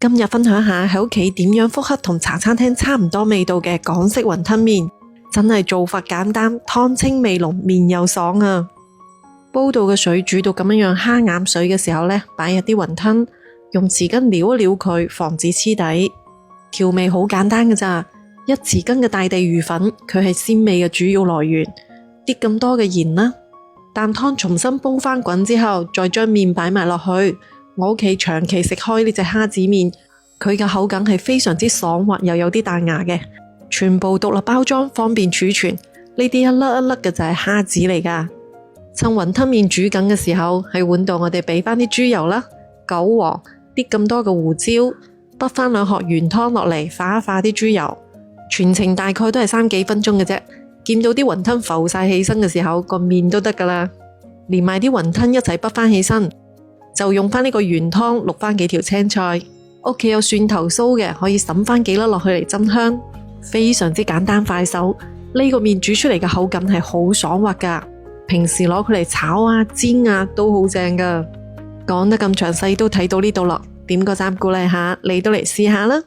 今日分享下喺屋企點樣復刻同茶餐廳差唔多味道嘅港式雲吞麵，真係做法簡單，湯清味濃，麵又爽啊！煲到嘅水煮到咁樣蝦眼水嘅時候呢，擺入啲雲吞，用匙羹撩一撩佢，防止黐底。調味好簡單㗎咋，一匙羹嘅大地魚粉，佢係鮮味嘅主要來源。啲咁多嘅鹽啦，啖湯重新煲翻滾之後，再將麵擺埋落去。我屋企長期食開呢隻蝦子麵，佢嘅口感係非常之爽滑，又有啲彈牙嘅。全部獨立包裝，方便儲存。呢啲一粒一粒嘅就係蝦子嚟噶。趁雲吞麵煮緊嘅時候，喺碗度我哋俾翻啲豬油啦、韭黃、啲咁多嘅胡椒，滗翻2殼原湯落嚟，化一化啲豬油。全程大概都係3幾分鐘嘅啫。見到啲雲吞浮晒起身嘅時候，個麵都得噶啦，連埋啲雲吞一齊滗翻起身。就用翻呢個原湯淥翻幾條青菜，屋企有蒜頭酥嘅可以揼翻幾粒落去嚟增香，非常之簡單快手。呢個麵煮出嚟嘅口感係好爽滑噶，平時攞佢嚟炒啊煎啊都好正噶。講得咁詳細都睇到呢度咯，點個讚鼓勵下，你都嚟試下啦。